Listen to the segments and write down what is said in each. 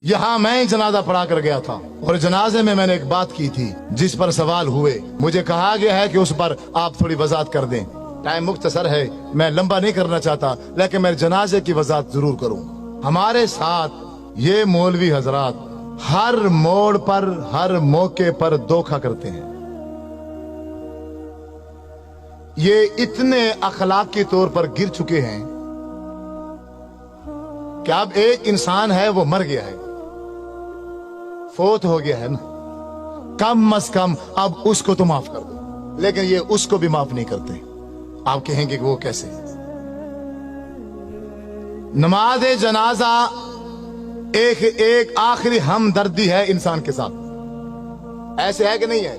यहाँ मैं जनाजा पढ़ा कर गया था और जनाजे में मैंने एक बात की थी जिस पर सवाल हुए। मुझे कहा गया है कि उस पर आप थोड़ी वजाहत कर दें। टाइम मुख्तसर है, मैं लंबा नहीं करना चाहता, लेकिन मैं जनाजे की वजाहत जरूर करूं। हमारे साथ ये मौलवी हजरात हर मोड़ पर, हर मौके पर धोखा करते हैं। ये इतने अखलाकी तौर पर गिर चुके हैं कि अब एक इंसान है, वो मर गया है, फोत हो गया है ना, कम अज कम अब उसको तो माफ कर दो, लेकिन ये उसको भी माफ नहीं करते। आप कहेंगे कि वो कैसे? नमाज जनाजा एक आखिरी हमदर्दी है इंसान के साथ। ऐसे है कि नहीं है?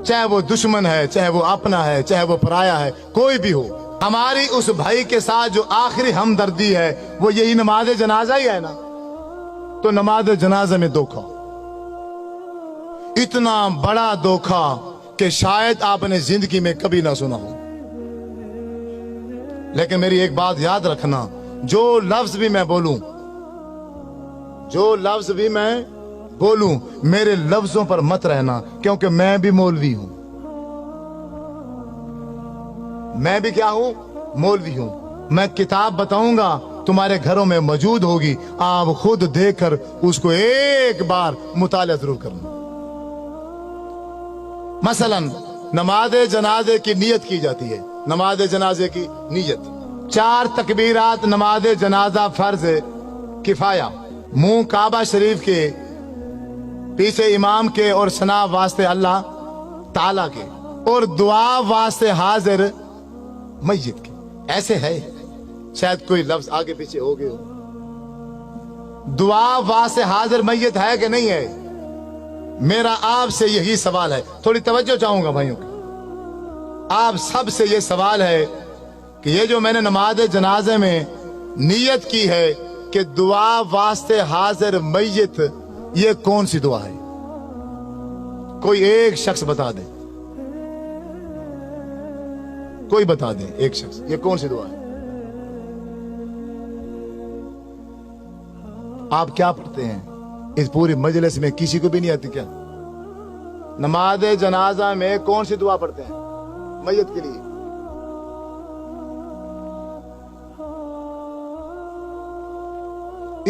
चाहे वो दुश्मन है, चाहे वो अपना है, चाहे वो पराया है, कोई भी हो, हमारी उस भाई के साथ जो आखिरी हमदर्दी है वो यही नमाज जनाजा ही है ना। तो नमाज जनाजा में धोखा, इतना बड़ा धोखा कि शायद आपने जिंदगी में कभी ना सुना हो। लेकिन मेरी एक बात याद रखना, जो लफ्ज भी मैं बोलूं, जो लफ्ज भी मैं बोलूं, मेरे लफ्जों पर मत रहना, क्योंकि मैं भी मौलवी हूं। मैं भी क्या हूं? मौलवी हूं। मैं किताब बताऊंगा, तुम्हारे घरों में मौजूद होगी, आप खुद देखकर उसको एक बार मुताला जरूर करना। मसलन नमाज जनाजे की नियत की जाती है। नमाज जनाजे की नियत 4 तकबीरात नमाज जनाजा फर्ज किफाया, मुंह काबा शरीफ के, पीछे इमाम के और सना वास्ते अल्लाह ताला के, और दुआ वास्ते हाजिर मस्जिद के। ऐसे है, शायद कोई लफ्ज आगे पीछे हो गए हो। दुआ वास्ते हाजिर मस्जिद है कि नहीं है? मेरा आपसे यही सवाल है, थोड़ी तवज्जो चाहूंगा भाइयों की। आप सब से ये सवाल है कि ये जो मैंने नमाज जनाजे में नियत की है कि दुआ वास्ते हाजिर मस्जिद, ये कौन सी दुआ है? कोई एक शख्स बता दे, कोई बता दे, एक शख्स, ये कौन सी दुआ है? आप क्या पढ़ते हैं? इस पूरी मजलिस में किसी को भी नहीं आती क्या? नमाज जनाजा में कौन सी दुआ पढ़ते हैं मय्यत के लिए?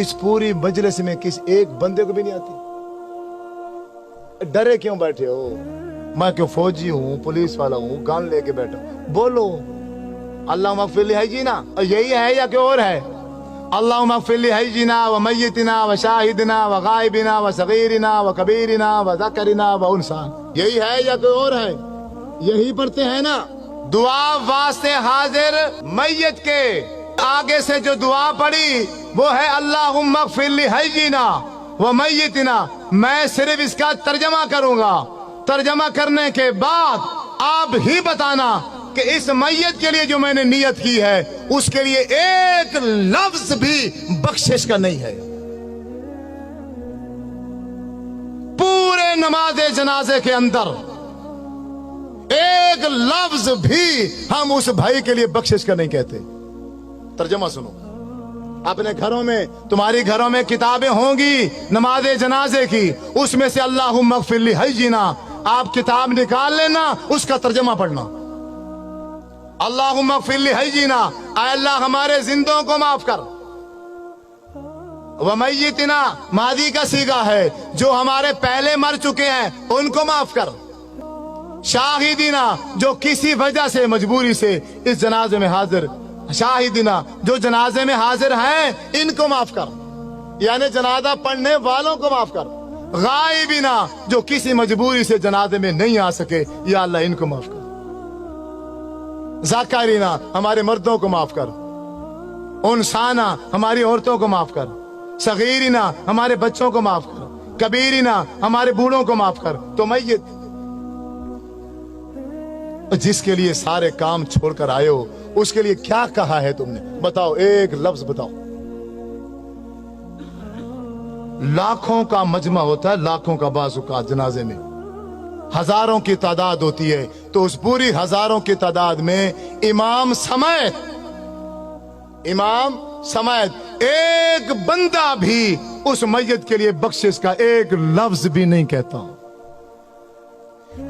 इस पूरी मजलिस में किस एक बंदे को भी नहीं आती? डरे क्यों बैठे हो? मैं क्यों फौजी हूं, पुलिस वाला हूं, गन लेके बैठा हूं? बोलो अल्लाह मगफिर है जी ना, यही है या कोई और है? अल्लाह मगफिर है जी ना, व मय्यतिना व शाहिदना व गायबिना व सगीरिना व कबीरिना व ज़करिना व उनसा, यही है या कोई और है? यही पढ़ते हैं ना। दुआ वास्ते हाजिर मय्यत के आगे से जो दुआ पड़ी वो है अल्लाहुम्मा मगफिर लिहय्यिना व मय्यतिना। मैं सिर्फ इसका तर्जमा करूंगा, तर्जमा करने के बाद आप ही बताना कि इस मय्यत के लिए जो मैंने नियत की है उसके लिए एक लफ्ज भी बख्शिश का नहीं है। पूरे नमाज जनाजे के अंदर एक लफ्ज भी हम उस भाई के लिए बख्शिश का नहीं कहते। तर्जमा सुनो, अपने घरों में, तुम्हारी घरों में किताबें होंगी नमाज जनाजे की, उसमें से अल्लाहुम्मा मगफिर लिहय्यिना आप किताब निकाल लेना, उसका तर्जमा पढ़ना। अल्लाहुम्मा मगफिर लिहय्यिना, ऐ अल्लाह हमारे जिंदों को माफ कर। व मय्यतिना मादी का सीगा है, जो हमारे पहले मर चुके हैं उनको माफ कर। शाहिदीना जो किसी वजह से मजबूरी से इस जनाजे में हाजिर, शाहिदीना जो जनाजे में हाजिर हैं इनको माफ कर, यानी जनाजा पढ़ने वालों को माफ कर। गायबीना जो किसी मजबूरी से जनाजे में नहीं आ सके, या अल्लाह इनको माफ कर। ज़ाकरीना हमारे मर्दों को माफ कर। उनसाना हमारी औरतों को माफ कर। सगीरिना हमारे बच्चों को माफ कर। कबीरिना हमारे बूढ़ों को माफ कर। तो मय्यत जिसके लिए सारे काम छोड़कर आए हो, उसके लिए क्या कहा है तुमने? बताओ, एक लफ्ज बताओ। लाखों का मजमा होता है, लाखों का बाज़-ओ-क़ात जनाजे में हजारों की तादाद होती है, तो उस पूरी हजारों की तादाद में इमाम समेत एक बंदा भी उस मैयत के लिए बख्शिश का एक लफ्ज भी नहीं कहता।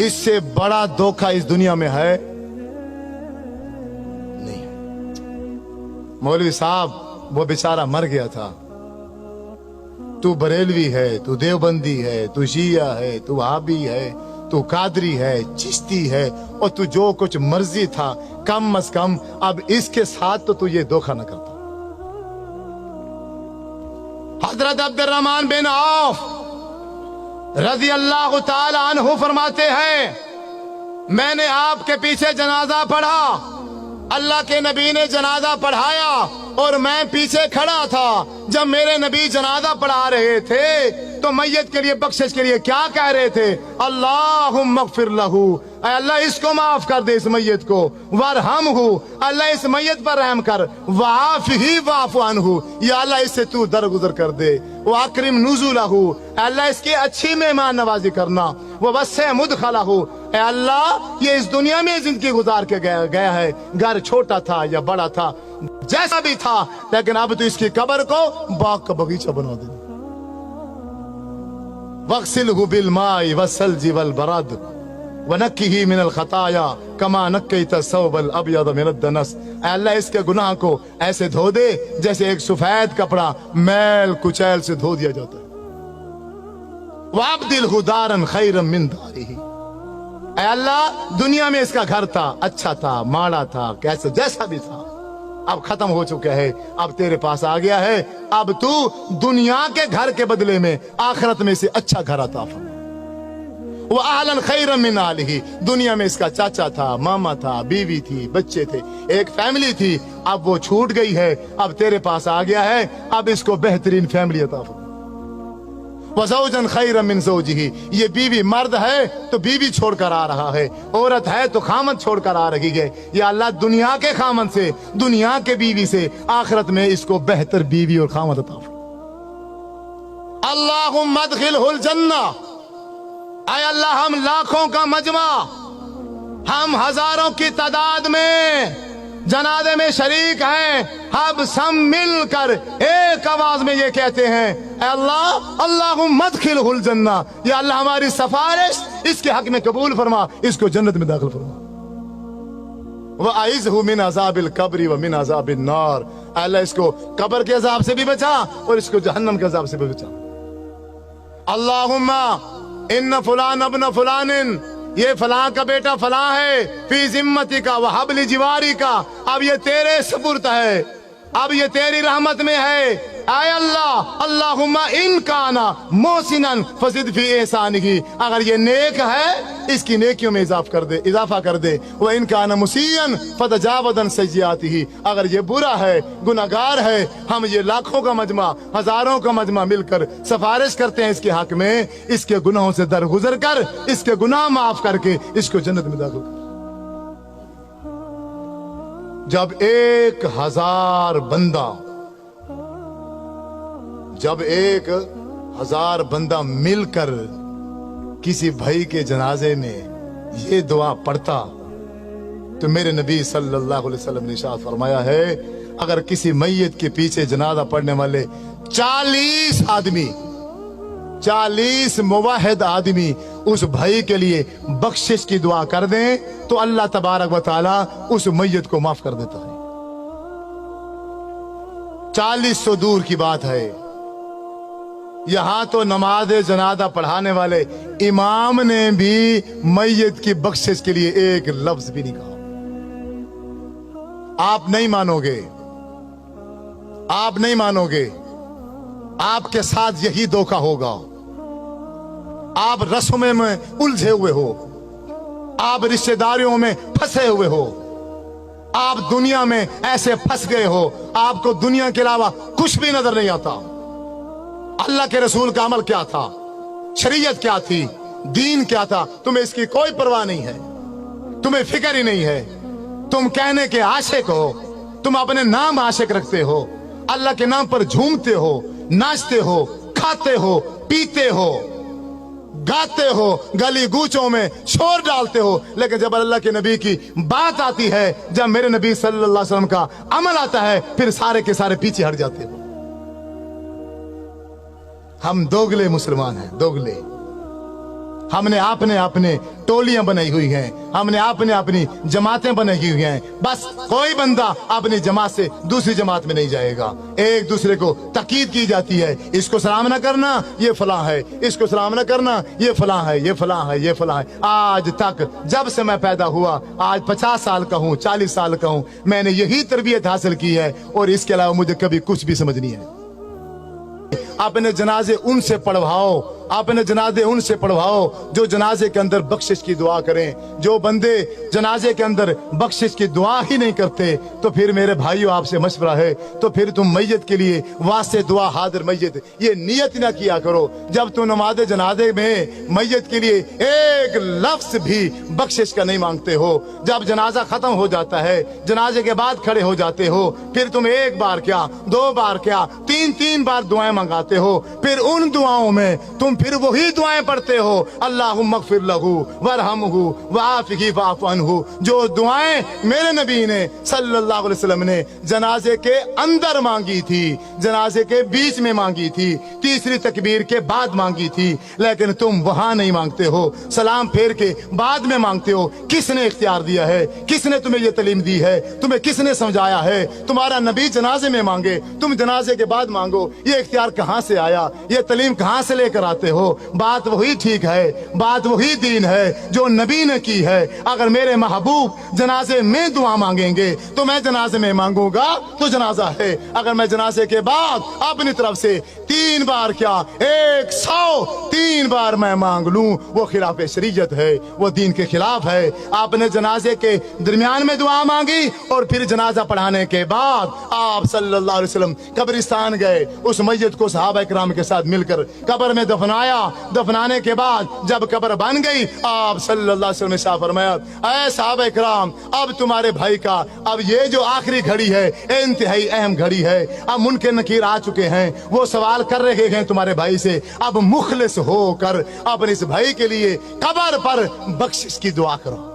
इससे बड़ा धोखा इस दुनिया में है नहीं है। मौलवी साहब वो बेचारा मर गया था, तू बरेलवी है, तू देवबंदी है, तू शिया है, तू वहाबी है, तू कादरी है, चिश्ती है, और तू जो कुछ मर्जी था, कम अज कम अब इसके साथ तो तू ये धोखा न करता। हजरत अब्दुर्रहमान बिन औफ रजी अल्लाह ताला अन्हु फरमाते हैं, मैंने आपके पीछे जनाजा पढ़ा, अल्लाह के नबी ने जनाजा पढ़ाया और मैं पीछे खड़ा था। जब मेरे नबी जनाजा पढ़ा रहे थे तो मैयत के लिए बख्शिश के लिए क्या कह रहे थे? अल्लाहुम्मा अग़फिर लहू, अल्लाह इसको माफ कर दे, इस मैयत को, वरहमहू, अल्लाह इस मैयत पर रहम कर, वाफ़िही वाफ़ु अन्हु, या अल्लाह इससे तू दरगुजर कर दे, वाकरिम नुज़ुलहू, अल्लाह इसकी अच्छी मेहमान नवाजी करना, ववस्से मुदखलहू, अल्लाह ये इस दुनिया में जिंदगी गुजार के गया है, घर छोटा था या बड़ा था, जैसा भी था, लेकिन अब तो इसकी कब्र को बाग का बगीचा बना दे। वग़सिलहु बिलमाई वस्सल्जी वलबरद वनक्किही मिनल खताया कमा नक्कैता सौबल अबयद मिनद दनस, अल्लाह इसके गुनाह को ऐसे धो दे जैसे एक सफेद कपड़ा मैल कुचैल से धो दिया जाता है। वअब्दिलहु दारन खैरन मिन दारिही, अल्लाह दुनिया में इसका घर था, अच्छा था, माड़ा था, कैसे जैसा भी था, अब खत्म हो चुका है, अब तेरे पास आ गया है, अब तू दुनिया के घर के बदले में आखिरत में से अच्छा घर अता फरमा। वो आहलन खैरन मिन आलिही, दुनिया में इसका चाचा था, मामा था, बीवी थी, बच्चे थे, एक फैमिली थी, अब वो छूट गई है, अब तेरे पास आ गया है, अब इसको बेहतरीन फैमिली अता फरमा। वज़ौजन खैरन मिन ज़ौजिही, ये बीवी मर्द है तो बीवी छोड़कर आ रहा है, औरत है तो खामद छोड़कर आ रही है, या अल्लाह दुनिया के खामद से, दुनिया के बीवी से आखिरत में इसको बेहतर बीवी और खामद अता फरमा। अल्लाहुम्मा अदखिलहुल जन्ना, ऐ अल्लाह हम लाखों का मजमा, हम हजारों की तादाद में जनाजे में शरीक हैं, अब सब मिलकर एक आवाज में ये कहते हैं, अल्लाह अल्लाहुम्मा अदखिलहुल जन्ना, या अल्लाह हमारी सिफारिश इसके हक में कबूल फरमा, इसको जन्नत में दाखिल फरमा। वअइज़हु मिन अज़ाबिल कब्रि व मिन अज़ाबिन नार, अल्लाह इसको कब्र के अजाब से भी बचा और इसको जहन्नम के अजाब से भी बचा। अल्लाहुम्मा इन्न फुलान अब्न फुलानिन, ये फलां का बेटा फलां है, फी जिम्मती का व हब्ली जिवारी का, अब ये तेरे सुपुर्द है, अब ये तेरी रहमत में है। आय अल्लाह अल्लाहुम्मा इन काना मोहसिनन फज़िद फी एहसानिही, अगर ये नेक है इसकी नेकियों में इजाफा कर दे, वो इन काना मुसीयन फतजावदन सय्यातिही, अगर ये बुरा है, गुनाहगार है, हम ये लाखों का मजमा, हजारों का मजमा मिलकर सिफारिश करते हैं इसके हक में, इसके गुनाहों से दरगुजर कर, इसके गुनाह माफ करके इसको जन्नत में दाखिल कर। जब 1000 बंदा, जब 1000 बंदा मिलकर किसी भाई के जनाजे में ये दुआ पढ़ता, तो मेरे नबी सल्लल्लाहु अलैहि वसल्लम ने इरशाद फरमाया है, अगर किसी मैयत के पीछे जनाजा पढ़ने वाले 40 आदमी, 40 मुवाहिद आदमी उस भाई के लिए बख्शिश की दुआ कर दें तो अल्लाह तबारक व तआला उस मैयत को माफ कर देता है। 40 तो दूर की बात है, यहां तो नमाज जनाजा पढ़ाने वाले इमाम ने भी मैयत की बख्शिश के लिए एक लफ्ज भी नहीं कहा। आप नहीं मानोगे, आप नहीं मानोगे, आपके साथ यही धोखा होगा। आप रस्मों में उलझे हुए हो, आप रिश्तेदारियों में फंसे हुए हो, आप दुनिया में ऐसे फंस गए हो, आपको दुनिया के अलावा कुछ भी नजर नहीं आता। अल्लाह के रसूल का अमल क्या था, शरीयत क्या थी, दीन क्या था, तुम्हें इसकी कोई परवाह नहीं है, तुम्हें फिक्र ही नहीं है। तुम कहने के आशिक हो, तुम अपने नाम आशिक रखते हो, अल्लाह के नाम पर झूमते हो, नाचते हो, खाते हो, पीते हो, गाते हो, गली गूचों में शोर डालते हो, लेकिन जब अल्लाह के नबी की बात आती है, जब मेरे नबी सल्लल्लाहु अलैहि वसल्लम का अमल आता है, फिर सारे के सारे पीछे हट जाते हो। हम दोगले मुसलमान हैं, दोगले। हमने आपने अपने टोलियां बनाई हुई हैं, हमने आपने अपनी जमातें बनाई हुई हैं। बस कोई बंदा अपनी जमात से दूसरी जमात में नहीं जाएगा। एक दूसरे को ताकीद की जाती है, इसको सलाम न करना ये फलां है, इसको सलाम न करना ये फलां है, ये फलां है, ये फलां है। आज तक जब से मैं पैदा हुआ, आज 50 साल का हूँ, 40 साल का हूँ, मैंने यही तरबियत हासिल की है और इसके अलावा मुझे कभी कुछ भी समझ नहीं है। अपने जनाजे उनसे पढ़वाओ, अपने जनाजे उनसे पढ़वाओ जो जनाजे के अंदर बख्शिश की दुआ करें। जो बंदे जनाजे के अंदर बख्शिश की दुआ ही नहीं करते, तो फिर मेरे भाइयों आपसे मशवरा है, तो फिर तुम मैयत के लिए वास्ते दुआ हाजिर मैयत ये नियत ना किया करो। जब तुम नमाज जनाजे में मैयत के लिए एक लफ्ज भी बख्शिश का नहीं मांगते हो, जब जनाजा खत्म हो जाता है, जनाजे के बाद खड़े हो जाते हो, फिर तुम एक बार क्या, 2 बार क्या, 3 बार दुआएं मंगाते हो। फिर उन दुआओं में तुम फिर वही दुआएं पढ़ते हो, अल्लाहुम्मा अग़फ़िर लहू वरहमहू वआफ़िही वअफ़ु अन्हु। जो दुआएं मेरे नबी ने सल्लल्लाहु अलैहि वसल्लम ने जनाजे के अंदर मांगी थी, जनाजे के बीच में मांगी थी, तीसरी तकबीर के बाद मांगी थी, लेकिन तुम वहां नहीं मांगते हो, सलाम फेर के बाद में मांगते हो। किसने इख्तियार दिया है? किसने तुम्हें ये तालीम दी है? तुम्हें किसने समझाया है? तुम्हारा नबी जनाजे में मांगे, तुम जनाजे के बाद मांगो, ये इख्तियार कहां से आया? ये तालीम कहां से लेकर आते हो? बात वही ठीक है, बात वही दीन है जो नबी ने की है। अगर मेरे महबूब जनाजे में दुआ मांगेंगे तो मैं जनाजे में मांगूंगा तो जनाजा है। अगर मैं जनाजे के बाद अपनी तरफ से 3 बार क्या 103 बार मैं मांग लूं, वो खिलाफ शरीयत है, वो दीन के खिलाफ है। आपने जनाजे के दरमियान में दुआ मांगी और फिर जनाजा पढ़ाने के बाद आप सल्लल्लाहु अलैहि वसल्लम कब्रिस्तान गए, उस मैयत को सहाबा इकराम के साथ मिलकर कब्र में दफनाया। दफनाने के बाद जब कब्र बन गई, आप सल्लल्लाहु अलैहि वसल्लम ने साफ फरमाया, ऐ सहाबा इकराम, अब तुम्हारे भाई का, अब ये जो आखिरी घड़ी है, इंतहाई अहम घड़ी है, अब मुनकर नकीर आ चुके हैं, वो सवाल कर रहे हैं तुम्हारे भाई से, अब मुखलिस होकर अपने इस भाई के लिए कब्र पर बख्शिश की दुआ करो।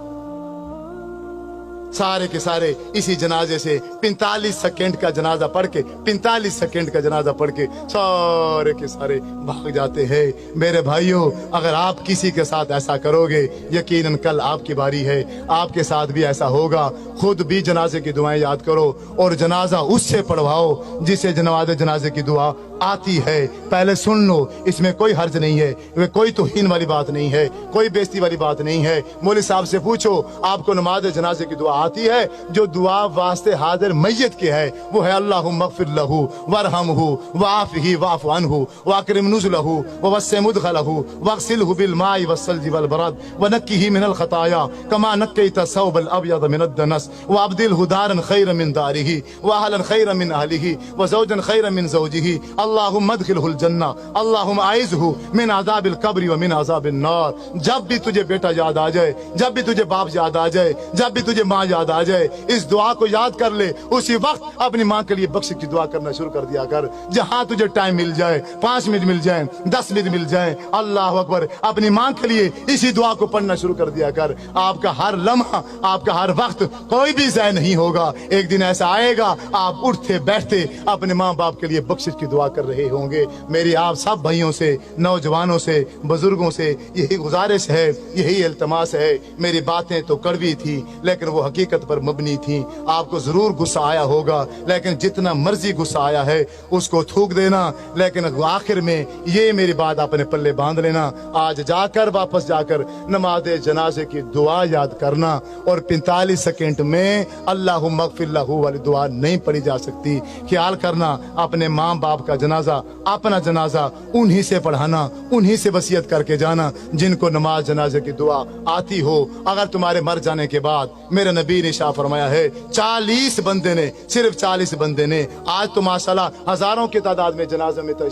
सारे के सारे इसी जनाजे से 45 सेकंड का जनाजा पढ़ के, 45 सेकंड का जनाजा पढ़ के सारे के सारे भाग जाते हैं। मेरे भाइयों, अगर आप किसी के साथ ऐसा करोगे, यकीनन कल आपकी बारी है, आपके साथ भी ऐसा होगा। खुद भी जनाजे की दुआएं याद करो और जनाजा उससे पढ़वाओ जिसे जनाजे की दुआ आती है। पहले सुन लो, इसमें कोई हर्ज नहीं है, वे कोई तौहीन वाली बात नहीं है, कोई बेइज्जती वाली बात नहीं है। मौलवी साहब से पूछो, आपको नमाज जनाजे की दुआ आती है? जो दुआ वास्ते हाजिर मैयत के है वो है अल्लाहुम्मा अग़फ़िर लहू वरहमहू वआफ़िही वअफ़ु अन्हु वअकरिम नुज़ुलहू ववस्सिअ मुदख़लहू वग़सिलहू बिलमाइ वस्सल्जि वलबरद वनक्किही मिनल ख़ताया कमा नक्कैता सौबल अब्यद मिनद दनस वअब्दिलहू दारन खैरन मिन दारिही वअहलन खैरन मिन अहलिही वज़ौजन खैरन मिन ज़ौजिही अल्लाहुम्मा अदखिलहुल जन्नह अल्लाहुम्मा अइज़हू मिन अज़ाबिल क़ब्रि व मिन अज़ाबिन नार। जब भी तुझे बेटा याद आ जाए, जब भी तुझे बाप याद आ जाए, जब भी तुझे माँ याद आ जाए, इस दुआ को याद कर ले। उसी वक्त अपनी माँ के लिए बख्शिश की दुआ करना शुरू कर दिया कर। जहां तुझे टाइम मिल जाए, 5 मिनट मिल जाए, 10 मिनट मिल जाए, अल्लाह अकबर, अपनी माँ के लिए इसी दुआ को पढ़ना शुरू कर दिया कर। आपका हर लम्हा, आपका हर वक्त कोई भी ज़ाया नहीं होगा। एक दिन ऐसा आएगा, आप उठते बैठते अपने माँ बाप के लिए बख्शिश की दुआ कर रहे होंगे। मेरी आप सब भाइयों से, नौजवानों से, बुजुर्गों से यही गुजारिश है, यही इल्तमास है। मेरी बातें तो कड़वी थी लेकिन वो हकीकत पर मबनी थी। आपको जरूर गुस्सा आया होगा, लेकिन जितना मर्जी गुस्सा आया है उसको थूक देना, लेकिन आखिर में ये मेरी बात अपने पल्ले बांध लेना। आज जाकर वापस जाकर नमाज जनाजे की दुआ याद करना और 45 सेकंड में अल्लाहुम्मा अग़फ़िर लहू वाली दुआ नहीं पढ़ी जा सकती। ख्याल करना, अपने माँ बाप का जनाजा, अपना जनाजा उन्हीं से पढ़ाना, उन्हीं से वसीयत करके जाना जिनको नमाज जनाजे की दुआ आती हो। अगर तुम्हारे मर जाने के बाद, मेरे नबी ने शाह फरमाया है, 40 बंदे ने, सिर्फ 40 बंदे ने, आज तो माशाल्लाह हजारों की तादाद में जनाजे में तो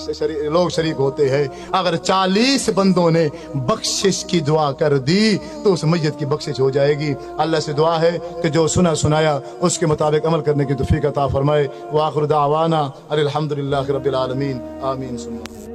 लोग शरीक होते हैं, अगर 40 बंदों ने बख्शिश की दुआ कर दी तो उस मैयत की बख्शिश हो जाएगी। अल्लाह से दुआ है कि जो सुना सुनाया उसके मुताबिक अमल करने की तौफीक अता फरमाए। व आखिर दावाना अनिल हम्दुलिल्लाहि रब्बिल आलमीन, आमीन।